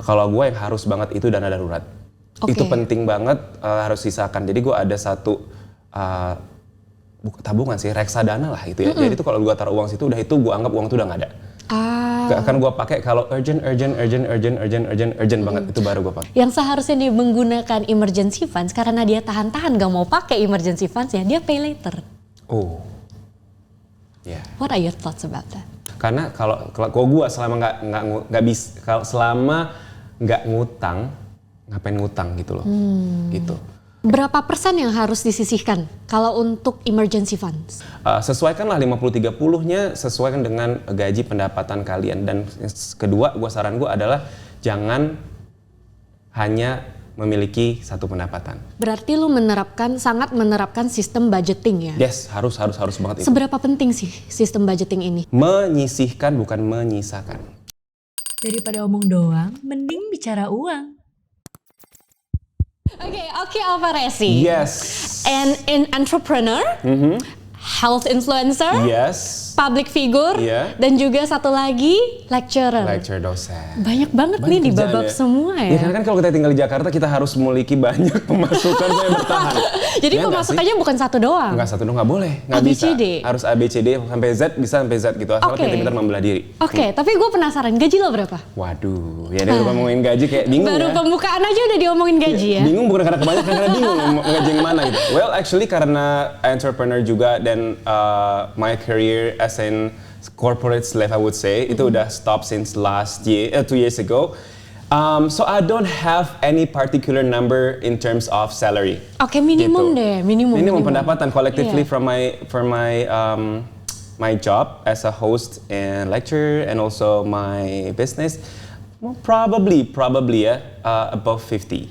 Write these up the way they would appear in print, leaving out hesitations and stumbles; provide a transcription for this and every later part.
Kalau gue yang harus banget itu dana darurat. Itu penting banget, harus sisakan. Jadi gue ada satu tabungan sih, reksadana lah itu ya. Jadi itu kalau gue taruh uang situ, udah itu gue anggap uang itu udah nggak ada. Gak akan gue pakai kalau urgent banget, itu baru gue pakai. Yang seharusnya dia menggunakan emergency funds karena dia tahan-tahan gak mau pakai emergency funds ya, dia pay later. Oh, ya. Yeah. What are your thoughts about that? Karena kalau gue selama selama nggak ngutang, ngapain ngutang gitu loh, gitu. Berapa persen yang harus disisihkan kalau untuk emergency funds? Sesuaikanlah 50-30-nya sesuaikan dengan gaji pendapatan kalian. Dan kedua, saran gue adalah jangan hanya memiliki satu pendapatan. Berarti lu sangat menerapkan sistem budgeting ya? Yes, harus banget itu. Seberapa penting sih sistem budgeting ini? Menyisihkan bukan menyisakan. Daripada omong doang, mending bicara uang. Oke, Alvarezi. Yes. An entrepreneur, health influencer, yes, public figure, dan juga satu lagi lecturer. Lecturer dosen. Banyak banget nih di babak semua ya. Ya karena kan kalau kita tinggal di Jakarta kita harus memiliki banyak pemasukan supaya bertahan. Jadi ya pemasukannya bukan satu doang. Enggak satu doang, nggak boleh, nggak bisa. Harus A B C D sampai Z, bisa sampai Z gitu. Asal pintar-pintar membelah diri. Oke, tapi gue penasaran, gaji lo berapa? Waduh, ya udah ngomongin gaji kayak bingung baru ya. Baru pembukaan aja udah diomongin gaji ya. Bingung bukan karena kebanyakan, karena bingung gaji yang mana gitu. Well, actually karena entrepreneur juga dan my career as in corporate slave I would say itu udah stop since last year, 2 years ago. So I don't have any particular number in terms of salary. Oke, minimum gitu. Deh, minimum pendapatan collectively from my job as a host and lecturer and also my business, probably ya above 50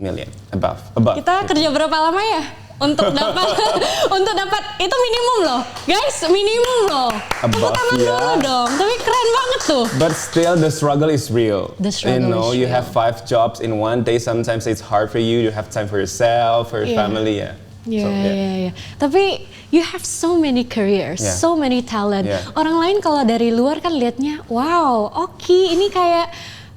million, above. Kita kerja berapa lama ya untuk dapat itu minimum loh, guys, minimum loh. Tepuk tangan dulu dong, tapi keren banget tuh. But still the struggle is real. You have 5 jobs in one day. Sometimes it's hard for you. You have time for yourself, for your family. Yeah. Tapi you have so many careers, so many talent. Orang lain kalau dari luar kan liatnya, wow, ini kayak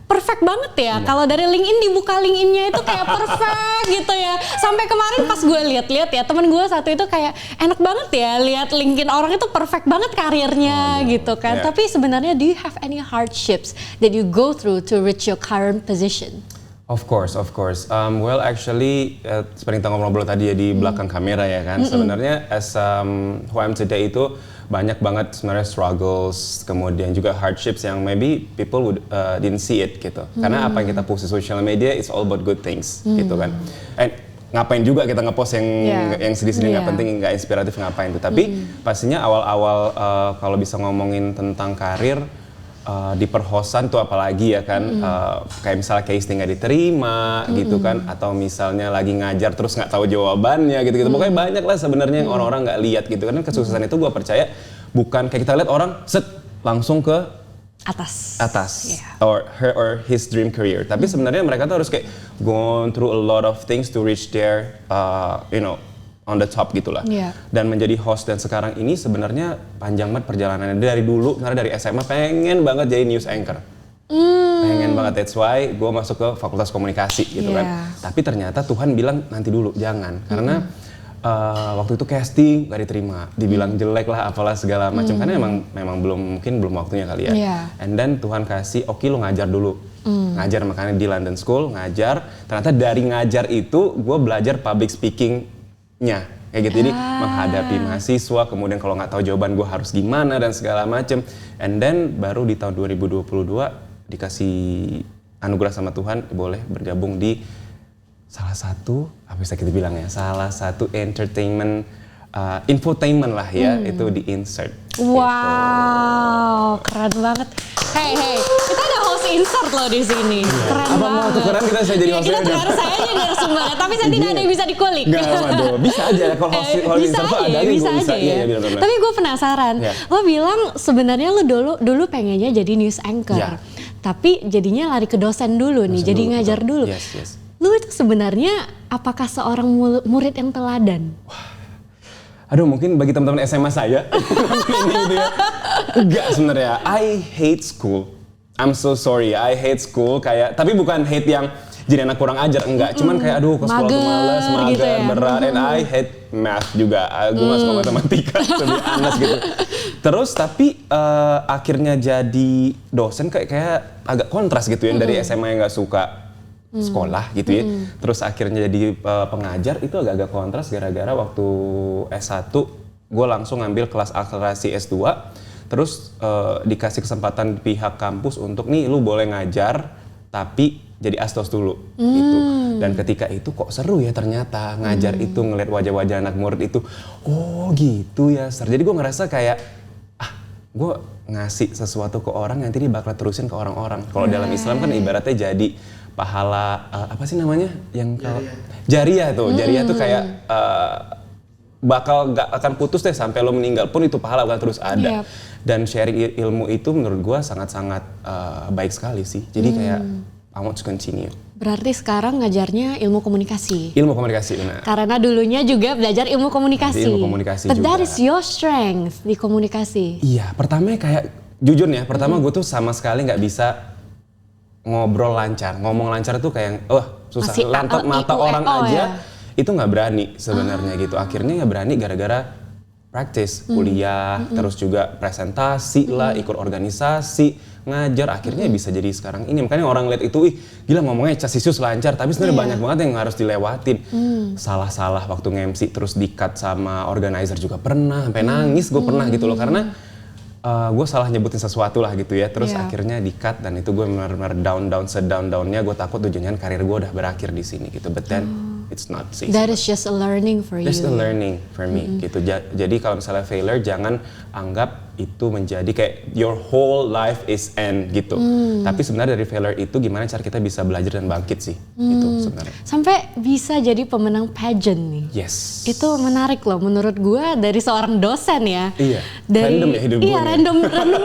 perfect banget ya. Kalau dari LinkedIn dibuka LinkedIn-nya itu kayak perfect gitu ya. Sampai kemarin pas gue lihat-lihat ya, temen gue satu itu kayak enak banget ya lihat LinkedIn orang itu perfect banget karirnya gitu kan. Tapi sebenarnya do you have any hardships that you go through to reach your current position? Of course. Well, actually, seperti kita ngobrol tadi ya di belakang kamera ya kan. Sebenarnya as who I am today itu banyak banget sebenarnya struggles, kemudian juga hardships yang maybe people would didn't see it gitu. Karena apa yang kita post di social media it's all about good things gitu kan. Ngapain juga kita ngepost yang sedih-sedih nggak penting, nggak inspiratif, ngapain tuh. Tapi pastinya awal-awal kalau bisa ngomongin tentang karir di perhosan tuh apalagi ya kan, kayak misalnya case nggak diterima gitu kan, atau misalnya lagi ngajar terus nggak tahu jawabannya gitu. Pokoknya banyak lah sebenarnya yang orang-orang nggak lihat gitu kan. Kesuksesan itu gue percaya bukan kayak kita lihat orang langsung ke atas or her or his dream career, tapi sebenarnya mereka tuh harus kayak gone through a lot of things to reach their on the top gitulah. Dan menjadi host dan sekarang ini sebenarnya panjang banget perjalanannya. Dari dulu, karena dari SMA pengen banget jadi news anchor. Pengen banget, that's why gue masuk ke fakultas komunikasi gitu kan. Tapi ternyata Tuhan bilang nanti dulu, jangan. Karena waktu itu casting gak diterima, dibilang jelek lah apalah segala macam. Karena memang mungkin belum waktunya kali ya. And then Tuhan kasih, oke, lu ngajar dulu. Ngajar, makanya di London School ngajar. Ternyata dari ngajar itu gue belajar public speaking kayak gitu. Jadi menghadapi mahasiswa, kemudian kalau nggak tahu jawaban gue harus gimana dan segala macem. And then baru di tahun 2022 dikasih anugerah sama Tuhan boleh bergabung di salah satu salah satu entertainment infotainment lah ya, itu di Insert. Wow, keren banget. Hey, kita ada host Insert loh di sini. Keren apa banget. Mau tukeran kita saya jadi hostnya? Kita tukar saya jadi narasumber, tapi saya tidak ada yang bisa dikulik. Nggak, waduh, bisa aja kalau host Insert tuh ada yang bisa aja. Iya, tapi gue penasaran, lo bilang sebenarnya lo dulu pengennya jadi news anchor, tapi jadinya lari ke dosen dulu nih, jadi ngajar dulu. Yes. Lo itu sebenarnya apakah seorang murid yang teladan? Aduh, mungkin bagi teman-teman SMA saya ini dia. Enggak sebenarnya. I hate school. I'm so sorry, I hate school kayak, tapi bukan hate yang jadi anak kurang ajar, enggak. Cuman kayak aduh ke sekolah tuh males, mager, gitu ya? Berat. And I hate math juga, gue gak suka matematika, to be honest gitu. Terus tapi akhirnya jadi dosen kayak agak kontras gitu ya, dari SMA yang gak suka sekolah gitu ya. Terus akhirnya jadi pengajar, itu agak-agak kontras gara-gara waktu S1 gue langsung ngambil kelas akselerasi S2. Terus dikasih kesempatan pihak kampus untuk nih lu boleh ngajar tapi jadi astos dulu gitu. Dan ketika itu kok seru ya ternyata ngajar itu, ngeliat wajah-wajah anak murid itu, oh gitu ya Sir. Jadi gue ngerasa kayak gue ngasih sesuatu ke orang nanti dia bakal terusin ke orang-orang. Kalau dalam Islam kan ibaratnya jadi pahala apa sih namanya yang kalau jariah tuh, jariah tuh kayak bakal gak akan putus deh sampai lo meninggal pun itu pahala bakal terus ada. Dan sharing ilmu itu menurut gue sangat-sangat baik sekali sih. Jadi kayak I want to continue. Berarti sekarang ngajarnya ilmu komunikasi. Ilmu komunikasi, benar. Karena dulunya juga belajar ilmu komunikasi. Ilmu komunikasi But juga. that is your strength di komunikasi. Iya, pertama kayak jujur nih ya, pertama gue tuh sama sekali nggak bisa ngobrol lancar, ngomong lancar tuh kayak susah. Masih Lantap mata orang aja. ya? Itu nggak berani sebenarnya gitu. Akhirnya ya berani gara-gara practice, kuliah, terus juga presentasi lah, ikut organisasi, ngajar, akhirnya bisa jadi sekarang ini. Makanya orang lihat itu, gila ngomongnya casisius lancar, tapi sebenarnya banyak banget yang harus dilewatin. Salah-salah waktu nge-MC terus di-cut sama organizer juga pernah, sampai nangis gue pernah gitu loh, karena gue salah nyebutin sesuatu lah gitu ya, terus akhirnya di-cut dan itu gue benar-benar down sedown-downnya, gue takut tujuannya karir gue udah berakhir di sini gitu, but then it's not sih. That is just a learning for you. Just a learning for me gitu. Jadi kalau misalnya failure jangan anggap itu menjadi kayak your whole life is end gitu. Tapi sebenarnya dari failure itu gimana cara kita bisa belajar dan bangkit sih. Itu sebenarnya. Sampai bisa jadi pemenang pageant nih. Yes. Itu menarik loh menurut gue dari seorang dosen ya. Iya. Dari, random ya hidup gue. Iya random banget.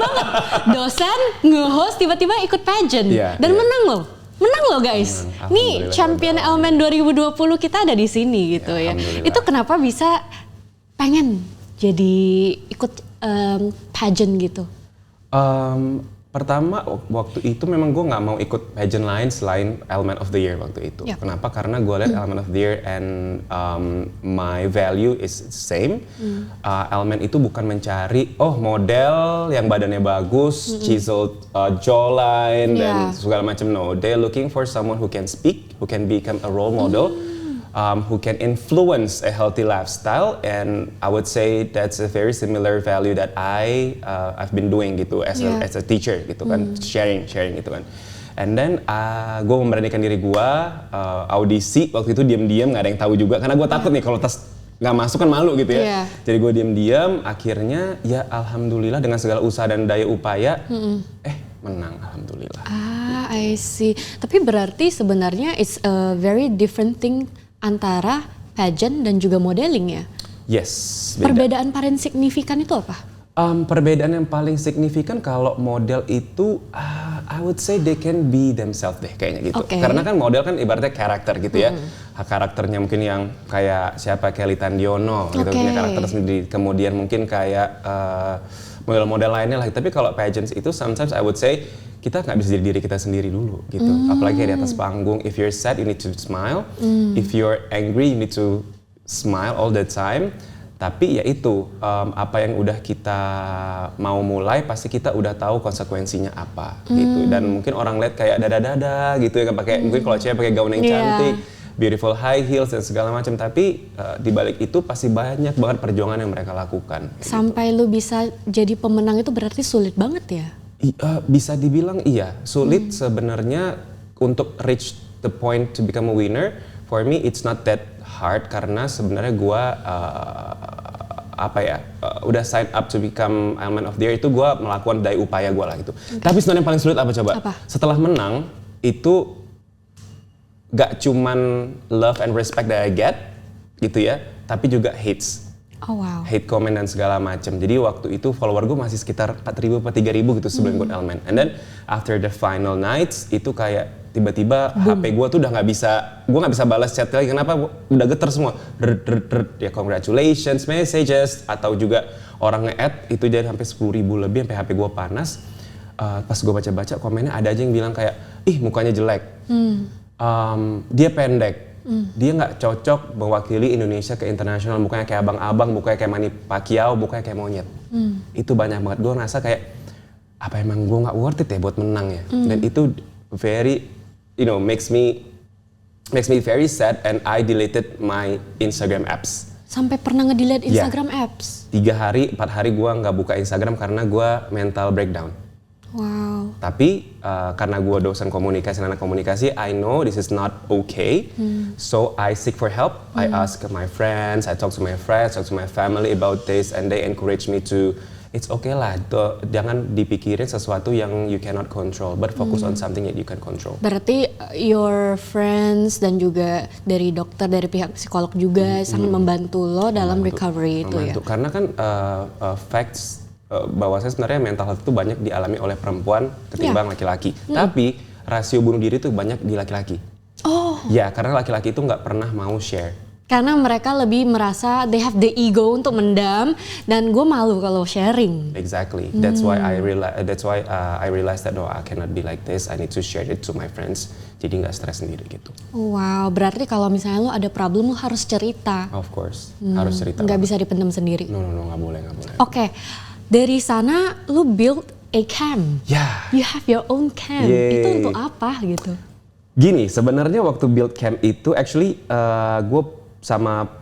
Dosen nge-host tiba-tiba ikut pageant dan menang loh. Menang loh guys. Nih champion Elemen 2020 kita ada di sini gitu ya. Itu kenapa bisa pengen jadi ikut pageant gitu? Pertama waktu itu memang gue nggak mau ikut pageant lain selain Element of the Year waktu itu. Kenapa? Karena gue lihat Element of the Year and my value is same. Element itu bukan mencari model yang badannya bagus, chiseled jawline dan segala macam. No, they're looking for someone who can speak, who can become a role model. Who can influence a healthy lifestyle, and I would say that's a very similar value that I've been doing gitu as a teacher gitu kan, sharing gitu kan. And then gue memberanikan diri gue audisi waktu itu diam-diam, nggak ada yang tahu juga karena gue takut nih kalau tes nggak masuk kan malu gitu ya. Jadi gue diam-diam, akhirnya ya alhamdulillah dengan segala usaha dan daya upaya menang alhamdulillah. I see. Tapi berarti sebenarnya it's a very different thing antara pageant dan juga modeling ya? Yes, beda. Perbedaan paling signifikan itu apa? Perbedaan yang paling signifikan kalau model itu, I would say they can be themselves deh kayaknya gitu. Karena kan model kan ibaratnya karakter gitu ya. Karakternya mungkin yang kayak siapa, Kelly Tandiono gitu, punya karakter sendiri. Kemudian mungkin kayak model-model lainnya lah. Tapi kalau pageants itu sometimes I would say kita nggak bisa jadi diri kita sendiri dulu gitu. Apalagi di atas panggung, if you're sad you need to smile, if you're angry you need to smile all the time. Tapi ya itu, apa yang udah kita mau mulai pasti kita udah tahu konsekuensinya apa gitu. Dan mungkin orang lihat kayak dada-dada gitu ya, pakai mungkin kalau cewek pakai gaun yang cantik, beautiful high heels dan segala macam. Tapi di balik itu pasti banyak banget perjuangan yang mereka lakukan. Sampai lu bisa jadi pemenang itu berarti sulit banget ya? Bisa dibilang iya, sulit sebenarnya untuk reach the point to become a winner. For me it's not that hard karena sebenarnya gue udah sign up to become Element of the Year, itu gue melakukan daya upaya gue lah gitu. Tapi sebenarnya yang paling sulit apa coba? Setelah menang itu gak cuman love and respect that I get gitu ya, tapi juga hates. Hate comment dan segala macam. Jadi waktu itu follower gue masih sekitar 4.000 atau 3.000 gitu sebelum ikut Element. And then after the final nights itu kayak tiba-tiba HP gue tuh udah nggak bisa balas chat lagi. Kenapa? Udah geter semua. Ya congratulations messages atau juga orang nge-add itu jadi sampai 10.000 lebih, sampai HP gue panas. pas gue baca-baca komennya ada aja yang bilang kayak, ih mukanya jelek, dia pendek, dia nggak cocok mewakili Indonesia ke internasional, mukanya kayak abang-abang, mukanya kayak Manny Pacquiao, mukanya kayak monyet. Itu banyak banget, gue ngerasa kayak apa emang gue nggak worth it ya buat menang ya. Dan itu very, makes me very sad, and I deleted my Instagram apps. Sampai pernah nge-delete Instagram apps? 3 hari, 4 hari gue nggak buka Instagram karena gue mental breakdown. Wow. Tapi karena gue dosen komunikasi, anak komunikasi, I know this is not okay. So I seek for help. I ask my friends, I talk to my friends, talk to my family about this, and they encourage me to, it's okay lah, jangan dipikirin sesuatu yang you cannot control, but focus on something that you can control. Berarti your friends dan juga dari dokter, dari pihak psikolog juga sangat membantu lo dalam recovery itu ya? Karena kan facts bahwa saya sebenarnya mental health itu banyak dialami oleh perempuan ketimbang laki-laki. Tapi rasio bunuh diri itu banyak di laki-laki. Oh. Ya, karena laki-laki itu nggak pernah mau share. Karena mereka lebih merasa they have the ego untuk mendam, dan gue malu kalau sharing. Exactly. That's why I realized that I cannot be like this. I need to share it to my friends. Jadi nggak stres sendiri gitu. Wow, berarti kalau misalnya lo ada problem lo harus cerita. Of course, harus cerita. Nggak bisa dipendam sendiri. No, nggak boleh. Oke. Dari sana lu build a camp. Yeah. You have your own camp. Yay. Itu untuk apa gitu? Gini, sebenarnya waktu build camp itu actually gue sama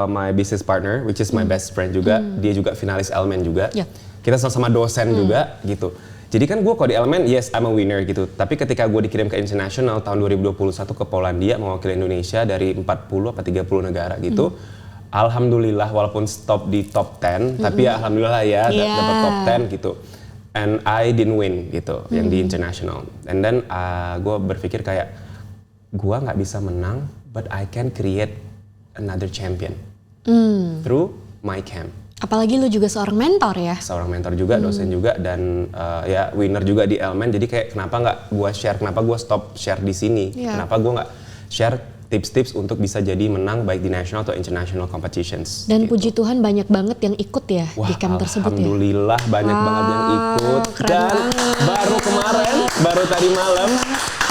my business partner, which is my best friend juga, dia juga finalis Elmen juga. Yeah. Kita sama-sama dosen juga gitu. Jadi kan gue kalau di Elmen, yes I'm a winner gitu. Tapi ketika gue dikirim ke international tahun 2021 ke Polandia mewakili Indonesia dari 40 apa 30 negara gitu. Alhamdulillah walaupun stop di top 10, tapi ya alhamdulillah ya dapat top 10 gitu. And I didn't win gitu, yang di international. And then gue berpikir kayak, gue nggak bisa menang, but I can create another champion through my camp. Apalagi lu juga seorang mentor ya? Seorang mentor juga, dosen juga, dan ya winner juga di Elmen. Jadi kayak kenapa nggak gue share, kenapa gue stop share di sini? Kenapa gue nggak share tips-tips untuk bisa jadi menang baik di national atau international competitions. Dan gitu. puji Tuhan banyak banget yang ikut ya. Wah, di camp tersebut ya. Alhamdulillah banyak banget yang ikut. Dan baru kemarin, baru tadi malam,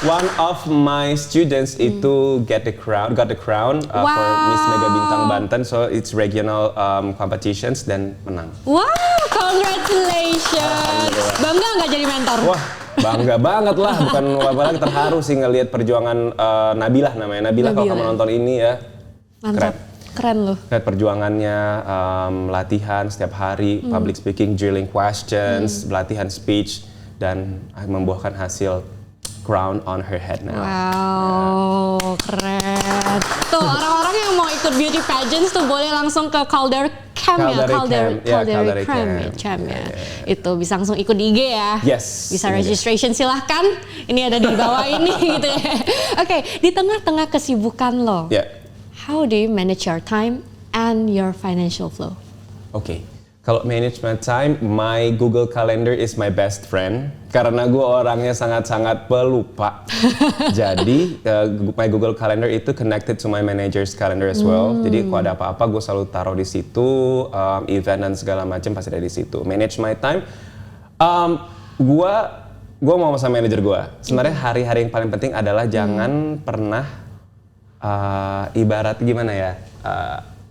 one of my students itu got the crown for Miss Mega Bintang Banten. So it's regional competitions dan menang. Wow, congratulations. Bangga nggak jadi mentor? Wah, bangga banget lah, bukan apalagi terharu sih ngelihat perjuangan Nabilah namanya. Nabilah kalau kamu nonton ini ya. Mantap. Keren loh. Lihat perjuangannya, latihan setiap hari, public speaking, drilling questions, latihan speech, dan membuahkan hasil crown on her head now. Wow, keren. Tuh orang-orang yang mau ikut beauty pageants tuh boleh langsung ke Calder Camp ya, Calder Camp ya. Itu bisa langsung ikut di IG ya. Yes. Bisa registration silahkan. Ini ada di bawah ini gitu ya. Oke, di tengah-tengah kesibukan lo, how do you manage your time and your financial flow? Oke. Kalau management time, my Google Calendar is my best friend karena gue orangnya sangat-sangat pelupa. Jadi my Google Calendar itu connected to my manager's calendar as well. Jadi kalau ada apa-apa gue selalu taruh di situ, event dan segala macam pasti ada di situ. Manage my time, gue mau sama manajer gue. Sebenarnya hari-hari yang paling penting adalah jangan pernah ibarat gimana ya?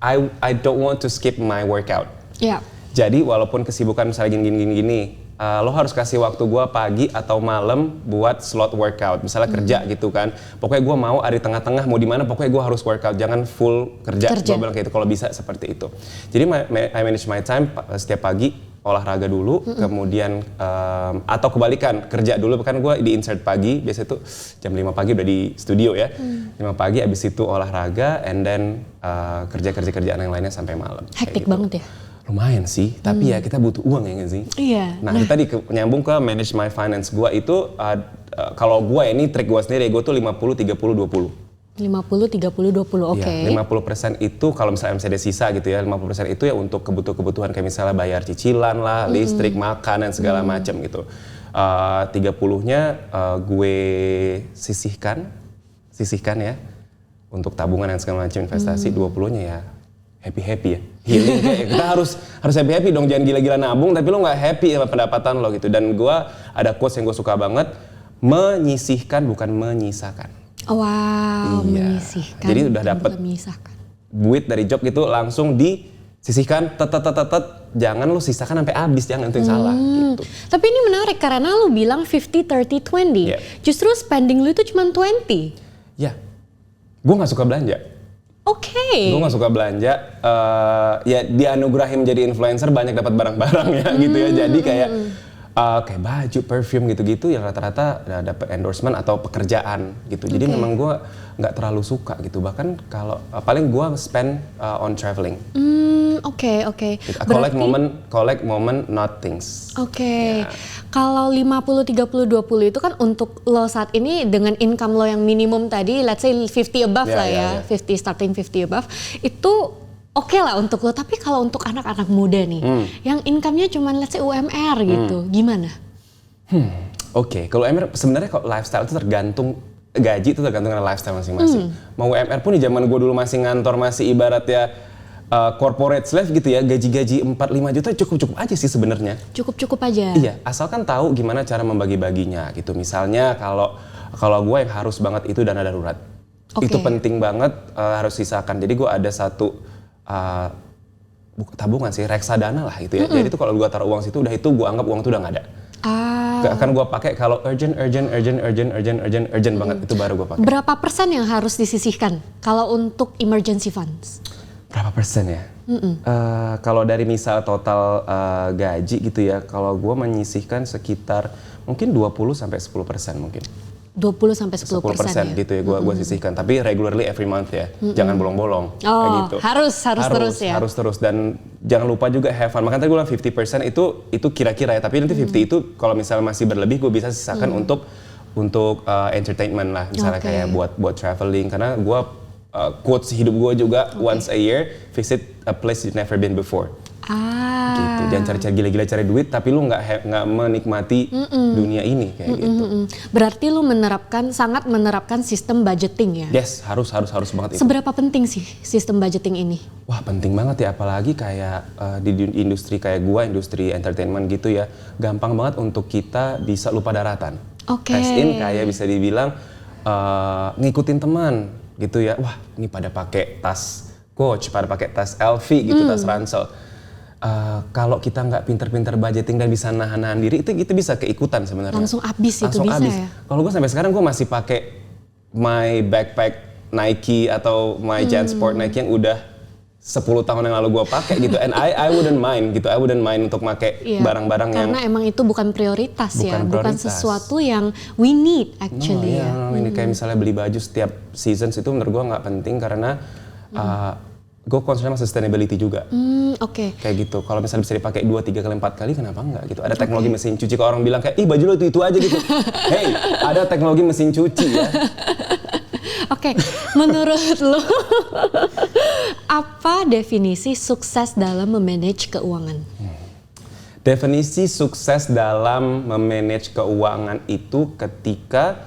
I don't want to skip my workout. Yeah. Jadi walaupun kesibukan misalnya gini, lo harus kasih waktu gue pagi atau malam buat slot workout. Misalnya kerja gitu kan, pokoknya gue mau ada di tengah-tengah, mau di mana pokoknya gue harus workout, jangan full kerja. Gue bilang kayak itu kalau bisa seperti itu. Jadi I manage my time setiap pagi olahraga dulu, kemudian atau kebalikan kerja dulu, kan gue di insert pagi, biasanya tuh jam 5 pagi udah di studio ya. 5 pagi abis itu olahraga, and then kerjaan yang lainnya sampai malam. Hektik gitu. Banget ya? Lumayan sih, tapi ya kita butuh uang ya nggak sih? Iya. Nah, tadi nyambung ke manage my finance gue itu, kalau gue ini trik gue sendiri, gue tuh 50-30-20. 50-30-20, oke. Ya, 50% itu kalau misalnya masih ada sisa gitu ya, 50% itu ya untuk kebutuhan kayak misalnya bayar cicilan lah, listrik, makan dan segala macam gitu. 30-nya gue sisihkan ya untuk tabungan dan segala macam investasi. 20-nya ya happy ya, healing kayak kita harus happy dong, jangan gila-gila nabung tapi lo nggak happy sama pendapatan lo gitu. Dan gue ada quotes yang gue suka banget, menyisihkan bukan menyisakan. Wow, Iya. menyisihkan. Jadi udah dapet duit dari job gitu langsung disisihkan, jangan lo sisakan sampai habis, jangan itu yang salah gitu. Tapi ini menarik karena lo bilang 50-30-20. Yeah. Justru spending lo itu cuma 20. Ya, gue nggak suka belanja. Oke. Gue nggak suka belanja, ya dianugerahin menjadi influencer banyak dapat barang-barang ya gitu ya. Jadi kayak baju, perfume gitu-gitu ya rata-rata dapat endorsement atau pekerjaan gitu. Jadi memang gue nggak terlalu suka gitu. Bahkan kalau paling gue spend on traveling. Oke. Gitu. Collect moment, not things. Oke. Kalau 50-30-20 itu kan untuk lo saat ini dengan income lo yang minimum tadi, let's say 50 above lah ya. 50 starting 50 above itu oke lah untuk lo. Tapi kalau untuk anak-anak muda nih, yang income-nya cuma let's say UMR gitu, gimana? Oke, kalau UMR sebenarnya kalau lifestyle itu tergantung gaji, itu tergantung dengan lifestyle masing-masing. Mau UMR pun di zaman gue dulu masih ngantor, masih ibarat ya corporate slave gitu ya, gaji-gaji 4-5 juta cukup-cukup aja sih sebenarnya. Cukup-cukup aja. Iya, asalkan tahu gimana cara membagi-baginya gitu. Misalnya kalau gue yang harus banget itu dana darurat. Itu penting banget, harus sisakan. Jadi gue ada satu tabungan sih, reksadana lah gitu ya. Jadi itu kalau gue taruh uang situ, udah itu gue anggap uang itu udah nggak ada. Gak akan gue pakai kalau urgent banget, itu baru gue pakai. Berapa persen yang harus disisihkan kalau untuk emergency funds? Berapa persen ya? Kalau dari misal total gaji gitu ya, kalau gue menyisihkan sekitar mungkin 20-10% mungkin. 20-10% ya? gitu ya gue sisihkan, tapi regularly every month ya, jangan bolong-bolong. Oh, kayak gitu. harus terus ya? Harus terus, dan jangan lupa juga have fun. Makanya tadi gue bilang 50% itu kira-kira ya, tapi nanti 50 itu kalau misalnya masih berlebih gue bisa sisakan untuk entertainment lah, misalnya kayak buat traveling, karena gue quotes hidup gue juga once a year visit a place you've never been before. Gitu. Jangan cari-cari gila-gila cari duit tapi lu nggak menikmati dunia ini kayak gitu. Berarti lu sangat menerapkan sistem budgeting ya? Yes, harus banget itu. Seberapa penting sih sistem budgeting ini? Wah, penting banget ya, apalagi kayak di industri kayak gua, industri entertainment gitu ya, gampang banget untuk kita bisa lupa daratan. As in kayak bisa dibilang ngikutin teman gitu ya. Wah, ini pada pakai tas Coach, pada pakai tas LV gitu, tas ransel. Kalau kita nggak pinter-pinter budgeting dan bisa nahan diri, itu bisa keikutan sebenarnya. Langsung habis itu bisa ya? Kalau gue sampai sekarang gue masih pakai my backpack Nike atau my JanSport Nike yang udah 10 tahun yang lalu gue pakai gitu. And I wouldn't mind gitu. I wouldn't mind untuk pakai barang-barang yang karena emang itu bukan prioritas ya, bukan sesuatu yang we need actually ya. Ini kayak misalnya beli baju setiap seasons itu menurut gue nggak penting karena gue concern sama sustainability juga. Kayak gitu. Kalau misalnya bisa dipakai 2, 3 kali, 4 kali, kenapa enggak gitu. Ada teknologi mesin cuci. Kalau orang bilang kayak, ih baju lo itu aja gitu. Hey, ada teknologi mesin cuci ya. Menurut lo apa definisi sukses dalam memanage keuangan? Definisi sukses dalam memanage keuangan itu ketika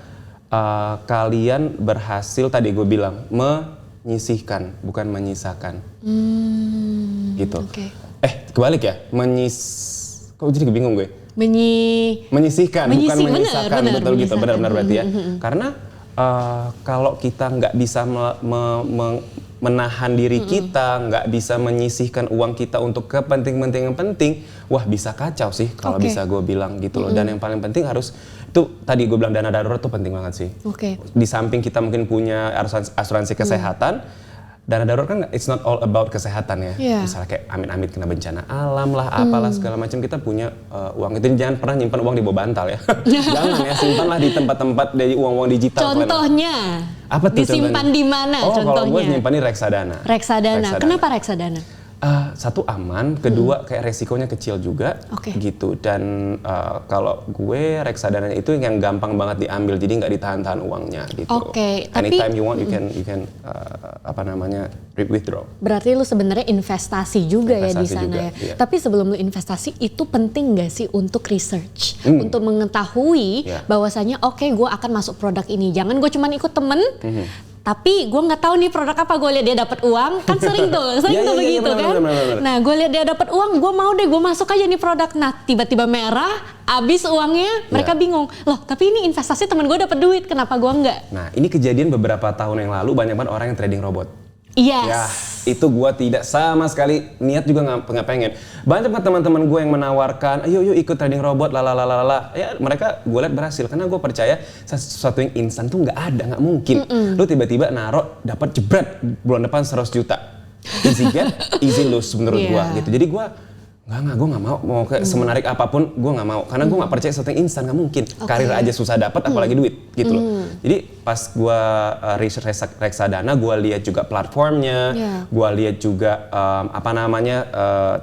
kalian berhasil, tadi gue bilang, menyisihkan, bukan menyisakan. Gitu. Kebalik ya, kok jadi bingung gue? Menyisihkan, bukan menyisakan. Betul gitu, benar-benar berarti ya. Karena kalau kita nggak bisa menahan diri kita, nggak bisa menyisihkan uang kita untuk kepentingan penting, wah bisa kacau sih kalau bisa gue bilang gitu loh. Dan yang paling penting harus, itu tadi gue bilang dana darurat tuh penting banget sih. Di samping kita mungkin punya asuransi kesehatan, dana darurat kan it's not all about kesehatan ya. Misalnya kayak amit-amit kena bencana alam lah, apalah segala macam, kita punya uang itu. Jangan pernah nyimpan uang di bawah bantal ya. Jangan ya, simpanlah di tempat-tempat dari uang digital. Contohnya? Apa tuh disimpan di mana contohnya? Kalau gue nyimpan di reksadana. Kenapa reksadana? Satu aman, kedua kayak resikonya kecil juga gitu. Dan kalau gue reksadana itu yang gampang banget diambil, jadi nggak ditahan-tahan uangnya gitu. Anytime you want you can withdraw. Berarti lu sebenarnya investasi juga ya di sana ya. Tapi sebelum lu investasi itu penting nggak sih untuk research, untuk mengetahui bahwasanya gue akan masuk produk ini. Jangan gue cuma ikut temen. Tapi gue nggak tahu nih produk apa, gue lihat dia dapat uang, kan sering tuh begitu kan. Bener. Nah gue lihat dia dapat uang, gue mau deh gue masuk aja nih produk. Nah tiba-tiba merah, habis uangnya, mereka bingung. Loh tapi ini investasi teman gue dapat duit, kenapa gue enggak? Nah ini kejadian beberapa tahun yang lalu, banyak banget orang yang trading robot. Yes. Ya, itu gue tidak sama sekali niat juga nggak pengen. Banyak banget teman-teman gue yang menawarkan, ayo yuk ikut trading robot, lalalala. Ya mereka gue lihat berhasil karena gue percaya sesuatu yang instan tuh nggak ada, nggak mungkin. Lu tiba-tiba naruh dapat jebret bulan depan 100 juta. Easy get, easy lose menurut gue gitu. Jadi gue gue nggak mau kayak semenarik apapun gue nggak mau karena gue nggak percaya sesuatu yang instan, nggak mungkin. Karir aja susah dapat apalagi duit gitu loh. Jadi pas gue research reksadana, gue lihat juga platformnya, gue lihat juga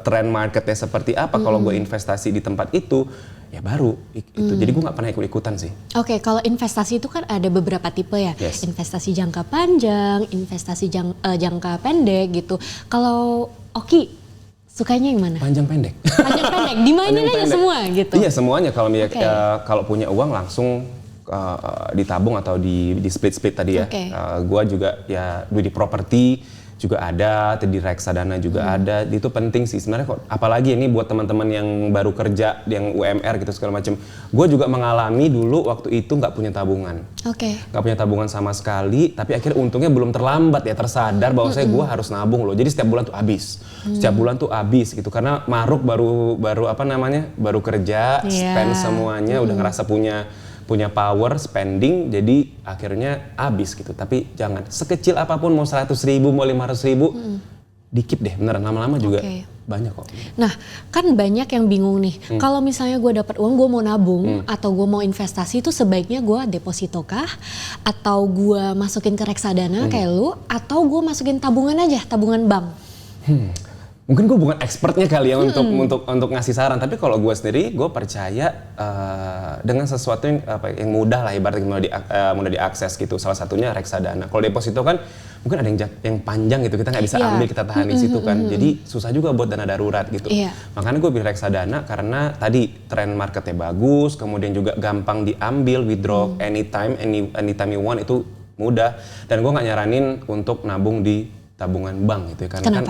tren marketnya seperti apa. Kalau gue investasi di tempat itu ya baru itu. Jadi gue nggak pernah ikut-ikutan sih. Oke, kalau investasi itu kan ada beberapa tipe ya. Yes. Investasi jangka panjang, investasi jangka pendek gitu. Kalau Oki sukanya yang mana? Panjang pendek. Panjang pendek, dimainin aja semua gitu. Iya semuanya, kalau punya uang langsung ditabung atau di split tadi ya. Gua juga ya di properti juga ada, di reksadana juga ada. Itu penting sih sebenarnya kok. Apalagi ini buat teman-teman yang baru kerja, yang UMR gitu segala macam. Gue juga mengalami dulu waktu itu nggak punya tabungan. Nggak punya tabungan sama sekali. Tapi akhirnya untungnya belum terlambat ya tersadar bahwa gue harus nabung loh. Jadi setiap bulan tuh habis. Setiap bulan tuh habis gitu. Karena Maruk baru kerja, spend semuanya, udah ngerasa punya power spending, jadi akhirnya habis gitu. Tapi jangan sekecil apapun, mau 100.000 mau 500.000, dikit deh beneran, lama-lama juga banyak kok. Nah kan banyak yang bingung nih, kalau misalnya gue dapat uang, gue mau nabung atau gue mau investasi, itu sebaiknya gue deposito kah, atau gue masukin ke reksadana kayak lu, atau gue masukin tabungan aja, tabungan bank? Mungkin gue bukan expertnya kali ya untuk ngasih saran, tapi kalau gue sendiri gue percaya dengan sesuatu yang mudah lah, ibaratnya mudah diakses gitu. Salah satunya reksadana. Kalau deposito kan mungkin ada yang panjang gitu, kita nggak bisa ambil, kita tahan di situ kan. Jadi susah juga buat dana darurat gitu. Makanya gue pilih reksadana karena tadi tren marketnya bagus, kemudian juga gampang diambil, withdraw anytime you want, itu mudah. Dan gue nggak nyaranin untuk nabung di tabungan bank gitu ya, karena kan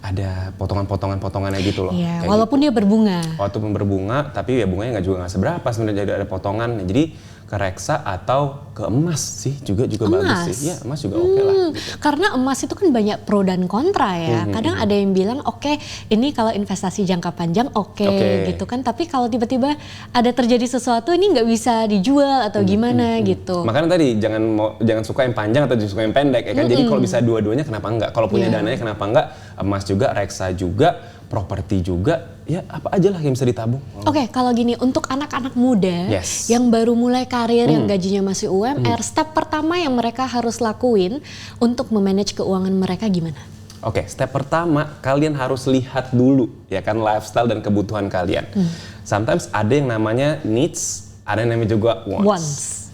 ada potongan-potongannya gitu loh. Iya, walaupun dia berbunga. Walaupun berbunga, tapi ya bunganya nggak seberapa sebenarnya, jadi ada potongan. Jadi ke reksa atau ke emas sih juga bagus sih. Iya, emas juga oke lah. Gitu. Karena emas itu kan banyak pro dan kontra ya. Kadang ada yang bilang oke, ini kalau investasi jangka panjang oke gitu kan. Tapi kalau tiba-tiba ada terjadi sesuatu, ini nggak bisa dijual atau gimana gitu. Makanya tadi jangan suka yang panjang atau suka yang pendek ya kan. Jadi kalau bisa dua-duanya kenapa enggak? Kalau punya dananya kenapa enggak? Emas juga, reksa juga, properti juga, ya apa aja lah yang bisa ditabung. Oke, kalau gini, untuk anak-anak muda yang baru mulai karir, yang gajinya masih UMR, step pertama yang mereka harus lakuin untuk memanage keuangan mereka gimana? Oke, step pertama kalian harus lihat dulu ya kan lifestyle dan kebutuhan kalian. Sometimes ada yang namanya needs, ada yang namanya juga wants.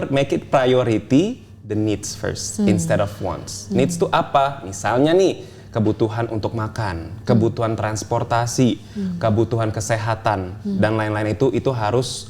Make it priority the needs first instead of wants. Needs itu apa? Misalnya nih, kebutuhan untuk makan, kebutuhan transportasi, kebutuhan kesehatan, dan lain-lain itu harus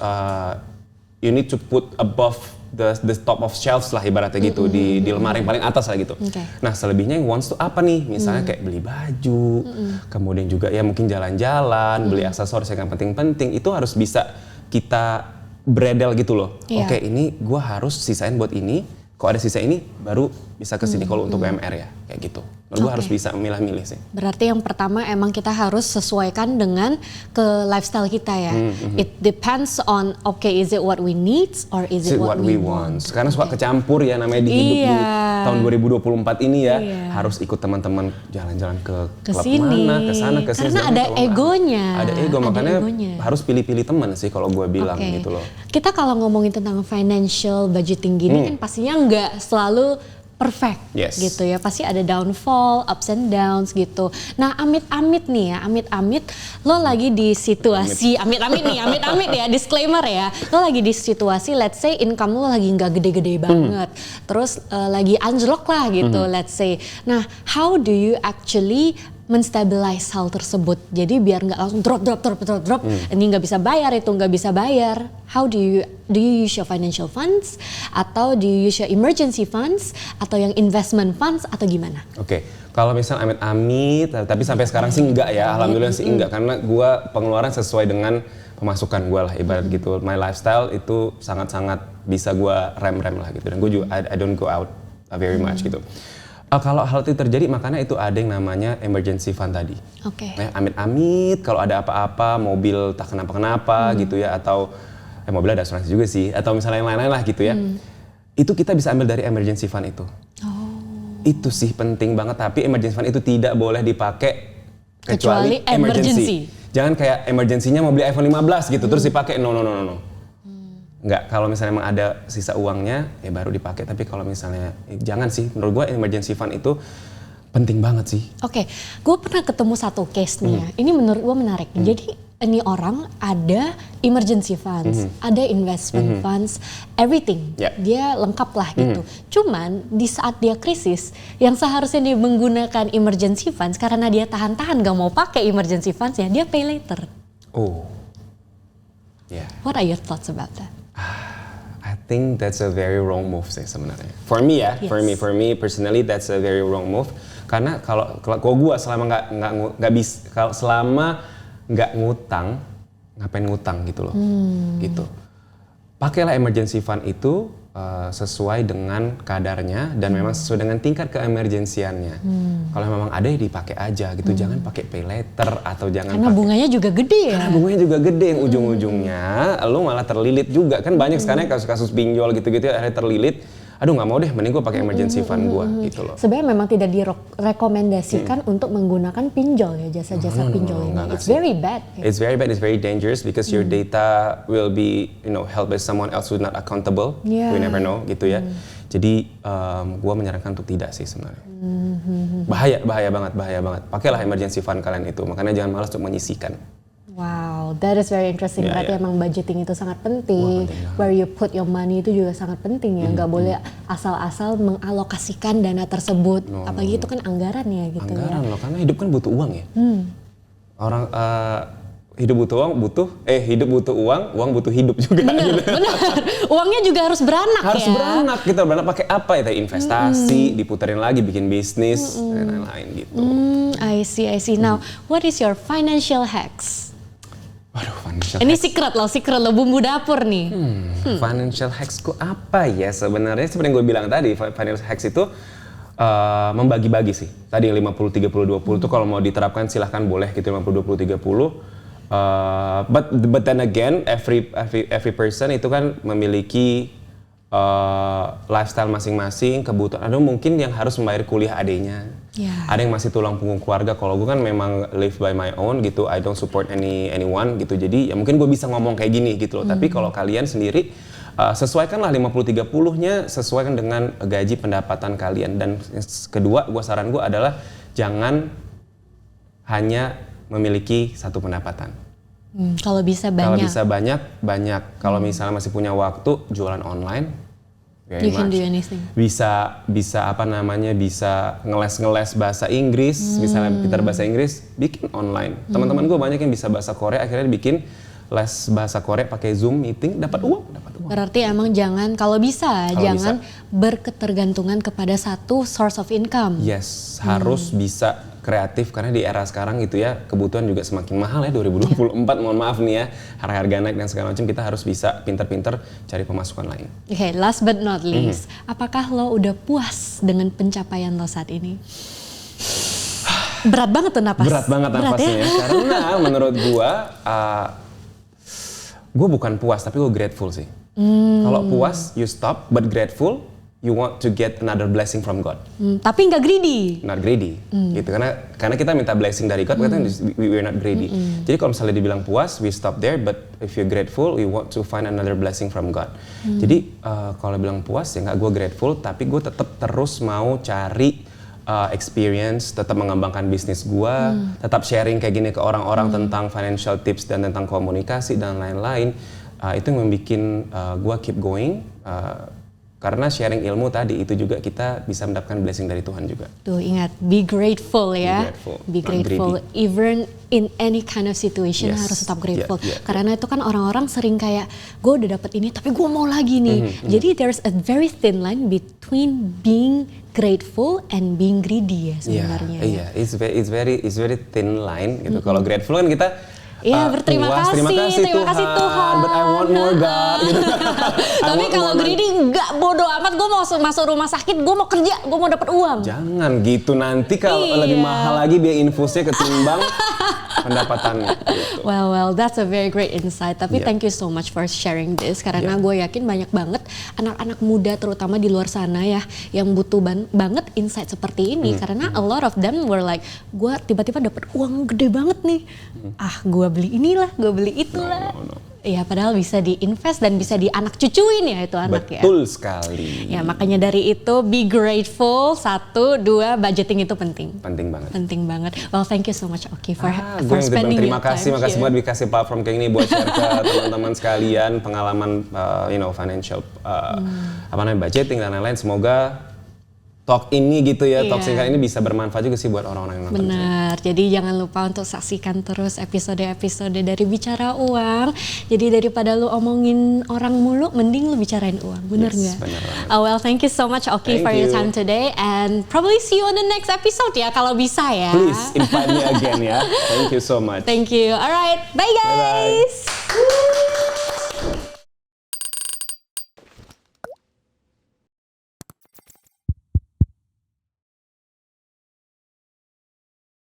you need to put above the top of shelves lah ibaratnya gitu, di lemari yang paling atas lah gitu. Nah selebihnya yang wants tuh apa nih? Misalnya kayak beli baju, kemudian juga ya mungkin jalan-jalan, beli aksesoris yang penting-penting, itu harus bisa kita bredel gitu loh. Oke, ini gue harus sisain buat ini. Kalau ada sisa ini baru bisa kesini kalau untuk UMR ya, kayak gitu. Gue harus bisa milih-milih sih. Berarti yang pertama emang kita harus sesuaikan dengan ke lifestyle kita ya. It depends on is it what we need or is it what we want. Karena suka kecampur ya namanya di hidup di tahun 2024 ini ya. Harus ikut teman-teman jalan-jalan ke klub mana, ke sana, ke sini. Karena ada egonya. Ada ego, makanya harus pilih-pilih teman sih kalau gue bilang gitu loh. Kita kalau ngomongin tentang financial budgeting gini kan pastinya nggak selalu perfect gitu ya, pasti ada downfall, ups and downs gitu. Nah amit-amit nih ya, amit-amit lo lagi di situasi, amit-amit ya, disclaimer ya, lo lagi di situasi let's say income lo lagi nggak gede-gede banget, terus lagi anjlok lah gitu let's say. Nah how do you actually menstabilize hal tersebut? Jadi biar nggak langsung drop, ini nggak bisa bayar, itu nggak bisa bayar. How do you use your financial funds, atau do you use your emergency funds, atau yang investment funds, atau gimana? Oke, kalau misal amit-amit, tapi sampai sekarang sih enggak ya, alhamdulillah sih enggak, karena gue pengeluaran sesuai dengan pemasukan gue lah, ibarat gitu. My lifestyle itu sangat-sangat bisa gue rem-rem lah gitu, dan gue juga I don't go out very much gitu. Kalau hal itu terjadi, makanya itu ada yang namanya emergency fund tadi. Oke. Amit-amit kalau ada apa-apa, mobil tak kenapa-kenapa gitu ya, atau mobil ada asuransi juga sih, atau misalnya yang lain-lain lah gitu ya. Itu kita bisa ambil dari emergency fund itu. Itu sih penting banget, tapi emergency fund itu tidak boleh dipakai kecuali emergency. Jangan kayak emergensinya mau beli iPhone 15 gitu terus dipakai, no. Enggak, kalau misalnya emang ada sisa uangnya ya baru dipakai, tapi kalau misalnya jangan sih, menurut gue emergency fund itu penting banget sih. Oke, gue pernah ketemu satu case nih ya, ini menurut gue menarik. Jadi ini orang ada emergency funds, ada investment funds, everything, dia lengkap lah gitu. Cuman di saat dia krisis, yang seharusnya dia menggunakan emergency funds, karena dia tahan-tahan gak mau pakai emergency funds ya, dia pay later. What are your thoughts about that? I think that's a very wrong move sih sebenarnya. For me ya, for me personally that's a very wrong move. Karena kalau gue selama selama nggak ngutang, ngapain ngutang gitu loh, gitu. Pakailah emergency fund itu sesuai dengan kadarnya dan memang sesuai dengan tingkat keemergensiannya. Kalau memang ada ya dipakai aja gitu, jangan pakai pay later atau jangan. Karena bunganya juga gede ya. Karena bunganya juga gede, yang ujung-ujungnya lo malah terlilit juga kan, banyak sekarang kasus-kasus pinjol gitu-gitu akhirnya terlilit. Aduh nggak mau deh, mending gue pakai emergency fund gue gitu loh. Sebenarnya memang tidak direkomendasikan untuk menggunakan pinjol ya, jasa-jasa pinjol ini. It's very bad. It's very bad, it's very dangerous because your data will be held by someone else who's not accountable. We never know gitu ya. Jadi gue menyarankan untuk tidak sih sebenarnya. Bahaya banget. Pakailah emergency fund kalian itu, makanya jangan malas untuk menyisihkan. Wow, that is very interesting. Berarti emang budgeting itu sangat penting. Where you put your money itu juga sangat penting ya. Nggak boleh asal-asal mengalokasikan dana tersebut. Apalagi itu kan anggaran ya gitu. Anggaran loh, karena hidup kan butuh uang ya. Orang hidup butuh uang butuh hidup juga. Benar. Uangnya juga harus beranak ya. Harus beranak gitu. Beranak pakai apa ya? Investasi, diputerin lagi, bikin bisnis, dan lain-lain gitu. I see. Now, what is your financial hacks? Waduh, financial ini hacks. secret lo bumbu dapur nih. Financial hacks ku apa ya sebenarnya? Seperti yang gue bilang tadi, financial hacks itu membagi-bagi sih. Tadi yang 50-30-20 itu kalau mau diterapkan silahkan boleh gitu, 50-20-30. But then again, every person itu kan memiliki lifestyle masing-masing, kebutuhan. Ada mungkin yang harus membayar kuliah adiknya. Ada yang masih tulang punggung keluarga. Kalau gue kan memang live by my own gitu, I don't support anyone gitu. Jadi ya mungkin gue bisa ngomong kayak gini gitu loh. Tapi kalau kalian sendiri sesuaikanlah 50-30-nya sesuaikan dengan gaji pendapatan kalian. Dan kedua, saran gue adalah jangan hanya memiliki satu pendapatan. Kalau bisa banyak. Kalau bisa banyak. Kalau misalnya masih punya waktu, jualan online. You can do anything. Bisa bisa ngeles bahasa Inggris, misalnya pintar bahasa Inggris, bikin online. Teman-teman gue banyak yang bisa bahasa Korea, akhirnya bikin les bahasa Korea pakai Zoom meeting, dapat uang. Berarti emang jangan jangan berketergantungan kepada satu source of income. Yes, harus bisa kreatif karena di era sekarang gitu ya, kebutuhan juga semakin mahal ya 2024. Mohon maaf nih ya, harga naik dan segala macam, kita harus bisa pinter-pinter cari pemasukan lain. Oke, last but not least, apakah lo udah puas dengan pencapaian lo saat ini? Berat banget tuh napas. Berat banget napasnya ya? Karena menurut gue bukan puas tapi gue grateful sih. Kalau puas you stop, but grateful you want to get another blessing from God. Tapi nggak greedy. Not greedy, gitu. Karena kita minta blessing dari God, kita we're not greedy. Jadi kalau misalnya dibilang puas, we stop there. But if you're grateful, we want to find another blessing from God. Jadi kalau bilang puas ya nggak gue grateful, tapi gue tetap terus mau cari experience, tetap mengembangkan bisnis gue, tetap sharing kayak gini ke orang-orang tentang financial tips dan tentang komunikasi dan lain-lain. Itu yang membuat gue keep going. karena sharing ilmu tadi itu juga kita bisa mendapatkan blessing dari Tuhan juga. Tuh ingat, be grateful ya. Be Not grateful. greedy. Even in any kind of situation harus tetap grateful. Karena itu kan orang-orang sering kayak, gue udah dapet ini tapi gue mau lagi nih. Jadi there's a very thin line between being grateful and being greedy ya sebenarnya. Iya, it's very thin line gitu. Kalau grateful kan kita berterima kasih, terima kasih Tuhan, but I want more God. Gitu. Tapi kalau greedy enggak, bodo amat, gue mau masuk rumah sakit, gue mau kerja, gue mau dapat uang. Jangan gitu, nanti kalau lebih mahal lagi biaya infusnya ketimbang pendapatannya. Gitu. Well, that's a very great insight. Tapi thank you so much for sharing this. Karena gue yakin banyak banget anak-anak muda terutama di luar sana ya yang butuh banget insight seperti ini. Karena a lot of them were like, gue tiba-tiba dapat uang gede banget nih. Gue beli inilah, gue beli itulah. No. Ya padahal bisa diinvest dan bisa di anak cucuin ya itu anak. Betul sekali. Ya makanya dari itu be grateful, 1, 2 budgeting itu penting. Penting banget. Penting banget. Well thank you so much Oki for spending terima kasih banget dikasih platform kayak ini buat share ke teman-teman sekalian pengalaman financial budgeting dan lain-lain. Semoga talk ini gitu ya, talk singkat ini bisa bermanfaat juga sih buat orang-orang yang nonton. Benar, jadi jangan lupa untuk saksikan terus episode-episode dari Bicara Uang. Jadi daripada lu omongin orang mulu, mending lu bicarain uang, bener nggak? Bener banget. Well, thank you so much Oki for your time today and probably see you on the next episode ya kalau bisa ya. Please invite me again ya. Thank you so much. Thank you. Alright, bye guys. Bye-bye.